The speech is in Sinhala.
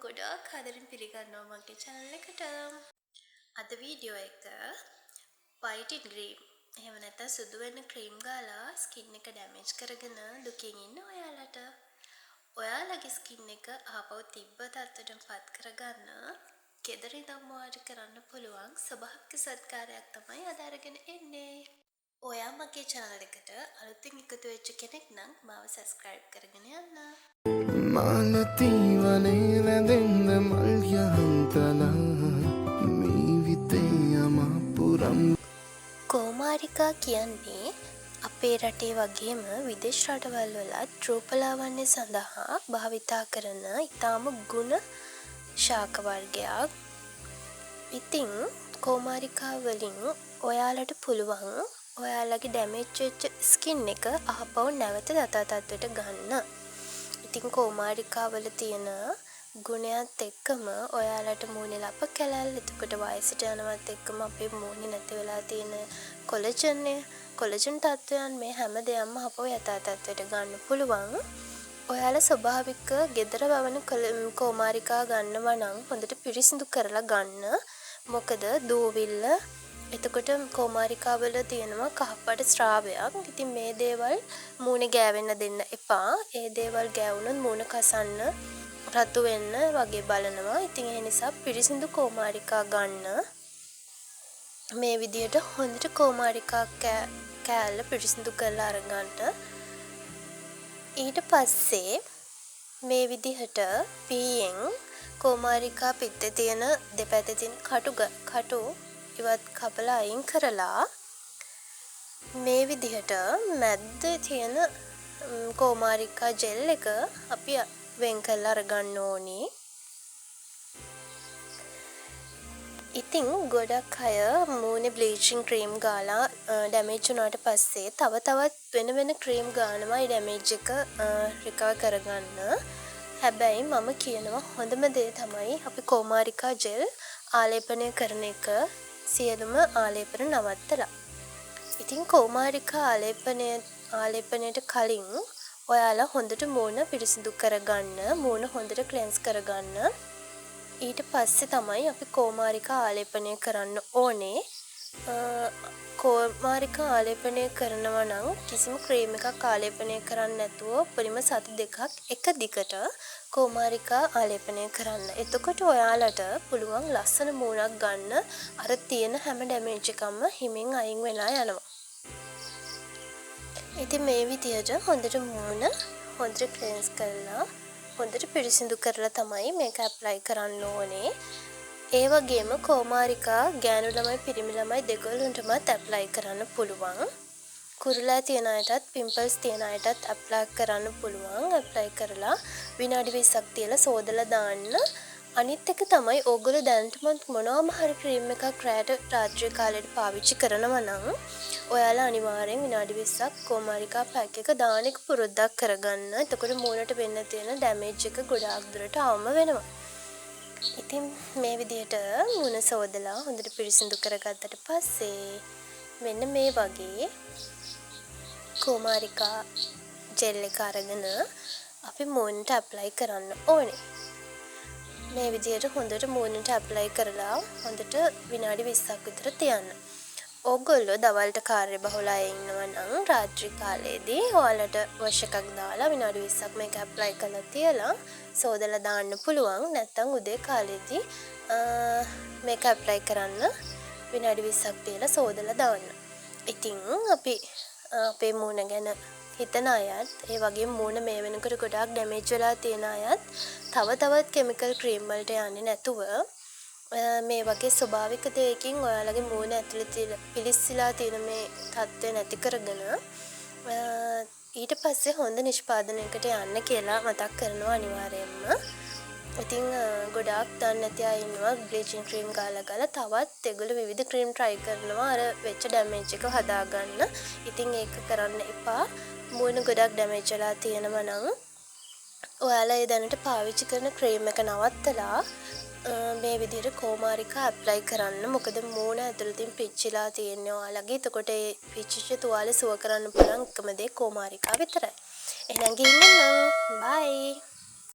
ගොඩාක් ආදරෙන් පිළිගන්නවා මගේ channel එකට. අද වීඩියෝ එක white cream එහෙම නැත්නම් සුදු වෙන ක්‍රීම් ගාලා ස්කින් එක ඩැමේජ් කරගෙන දුකින් ඉන්න ඔයාලට ඔයාලගේ ස්කින් එක ආපහු තිබ්බ තත්ත්වයට පත් කරගන්න ගෙදර ඉඳන්ම ඔයාලට කරන්න පුළුවන් ස්වභාවික සත්කාරයක් තමයි අද අරගෙන එන්නේ. ඔයා මගේ channel එකට අලුතින් එකතු වෙච්ච කෙනෙක් නම් මාව subscribe කරගෙන යන්න. මාලතී වනේ වැදෙන්න මල් යහන්තලා මීවිතේ යමපුරම් කෝමාරිකා කියන්නේ අපේ රටේ වගේම විදේශ රටවල් වලත් රූපලාවන්‍ය සඳහා භාවිතා කරන ඉතාම ගුණ ශාක වර්ගයක්. ඉතින් කෝමාරිකා වලින් ඔයාලට පුළුවන් ඔයාලගේ ඩැමේජ් වෙච්ච ස්කින් එක ආපහු නැවත යථා තත්ත්වයට ගන්න. ඉතින් කෝමාරිකා වල තියෙන ගුණයත් එක්කම ඔයාලට මූණේ ලප කැලල් එතකොට වයසට යනවත් එක්කම අපේ මූණේ නැති වෙලා තියෙන කොලජන් තත්වයන් මේ හැම දෙයක්ම අපව යථා තත්ත්වයට ගන්න පුළුවන්. ඔයාලා ස්වභාවික ගෙදර වවන කෝමාරිකා ගන්නවා නම් හොඳට පිරිසිදු කරලා ගන්න. මොකද දූවිල්ල එතකොට කෝමාරිකා වල තියෙනවා කහපාට ස්‍රාවයක්. ඉතින් මේ දේවල් මූණේ ගෑවෙන්න දෙන්න එපා. ඒ දේවල් ගෑවුනොත් මූණ කසන්න රතු වෙන්න වගේ බලනවා. ඉතින් ඒ නිසා පිරිසිදු කෝමාරිකා ගන්න. මේ විදියට හොඳට කෝමාරිකා කෑල්ල පිරිසිදු කරලා අරගන්න. ඊට පස්සේ මේ විදිහට පීයෙන් කෝමාරිකා පිටේ තියෙන දෙපැත්තේ තියෙන කටු ඉවත් කපලා අයින් කරලා මේ විදිහට මැද්දේ තියෙන කෝමාරිකා ජෙල් එක අපි වෙන් කරලා අරගන්න ඕනි. ඉතින් ගොඩක් අය මූණේ බ්ලීචින් ක්‍රීම් ගාලා ඩැමේජ් වුණාට පස්සේ තවත් වෙන ක්‍රීම් ගානවා ඩැමේජ් එක රිකවර් කරගන්න. හැබැයි මම කියනවා හොඳම දේ තමයි අපි කෝමාරිකා ජෙල් ආලේපනය කරන එක සියලුම ආලේපන නවත්තලා. ඉතින් කෝමාරිකා ආලේපනයට කලින් ඔයාලා හොඳට මූණ පිරිසිදු කරගන්න, මූණ හොඳට ක්ලෙන්ස් කරගන්න. ඊට පස්සේ තමයි අපි කෝමාරිකා ආලේපනය කරන්න ඕනේ. කෝමාරිකා ආලේපනය කරනවා නම් කිසිම ක්‍රීම් එකක් ආලේපනය කරන්නේ නැතුව උපරිම සති දෙකක් එක දිගට කෝමාරිකා ආලේපනය කරන්න. එතකොට ඔයාලට පුළුවන් ලස්සන මූණක් ගන්න. අර තියෙන හැම ඩැමේජ් එකක්ම හිමින් අයින් වෙලා යනවා. ඉතින් මේ විදියට හොඳට මූණ හොඳට ක්ලෙන්ස් කරලා හොඳට පිරිසිදු කරලා තමයි මේක ඇප්ලයි කරන්න ඕනේ. ඒ වගේම කෝමාරිකා ගෑනු ළමයි පිරිමි ළමයි දෙගොල්ලන්ටමත් ඇප්ලයි කරන්න පුළුවන්. කුරුලා තියන අයටත් පිම්පල්ස් තියන අයටත් ඇප්ලයි කරන්න පුළුවන්. ඇප්ලයි කරලා විනාඩි 20ක් තියලා සෝදලා දාන්න. අනිත් එක තමයි ඕගොල්ලෝ දැනටමත් මොනවාම හරි ක්‍රීම් එකක් රාත්‍රී කාලේට පාවිච්චි කරනවා නම් ඔයාලා අනිවාර්යෙන් විනාඩි 20ක් කෝමාරිකා පැක් එක දාන එක පුරුද්දක් කරගන්න. එතකොට මූණට වෙන්න තියෙන ඩැමේජ් එක ගොඩාක් දුරට අවම වෙනවා. ඉතින් මේ විදිහට මූණ සෝදලා හොඳට පිරිසිදු කරගත්තට පස්සේ මෙන්න මේ වගේ කෝමාරිකා ජෙල් එක අරගෙන අපි මූණට ඇප්ලයි කරන්න ඕනේ. මේ විදිහට හොඳට මූණට ඇප්ලයි කරලා හොඳට විනාඩි 20ක් විතර තියන්න. ඕගොල්ලෝ දවල්ට කාර්යබහුල අය ඉන්නවා නම් රාත්‍රී කාලේදී ඔයාලට වොෂ් එකක් දාලා විනාඩි 20ක් මේක ඇප්ලයි කරලා තියලා සෝදලා දාන්න පුළුවන්. නැත්නම් උදේ කාලේදී මේක ඇප්ලයි කරන්න විනාඩි 20ක් තියලා සෝදලා දාන්න. ඉතින් අපි අපේ මූණ ගැන හිතන අයත් ඒ වගේම මූණ මේ වෙනකොට ගොඩාක් ඩැමේජ් වෙලා තියෙන අයත් තවත් කෙමිකල් ක්‍රීම් වලට යන්නේ නැතුව මේ වගේ ස්වභාවික දෙයකින් ඔයාලගේ මූණ ඇතුලේ පිලිස්සලා තියෙන මේ තත්ත්වය නැති කරගෙන ඊට පස්සේ හොඳ නිෂ්පාදනයකට යන්න කියලා මතක් කරනවා අනිවාර්යයෙන්ම. ඉතින් ගොඩාක් දන්නේ නැති අය ඉන්නවා බ්ලීචින් ක්‍රීම් ගාලා තවත් ඒගොල්ලෝ විවිධ ක්‍රීම් try කරනවා අර වෙච්ච ඩැමේජ් එක හදාගන්න. ඉතින් ඒක කරන්න එපා. මූණ ගොඩක් ඩැමේජ් වෙලා තියෙනවා නම් ඔයාලා ඒ දැනට පාවිච්චි කරන ක්‍රීම් එක නවත්තලා මේ විදිහට කෝමාරිකා ඇප්ලයි කරන්න. මොකද මූණ ඇතුළතින් පිච්චිලා තියෙන්නේ ඔයාලගේ. එතකොට ඒ පිච්චිච්ච තුවාලේ සුව කරන්න පුළුවන් එකම දේ කෝමාරිකා විතරයි. එහෙනම් ගිහින් බයි.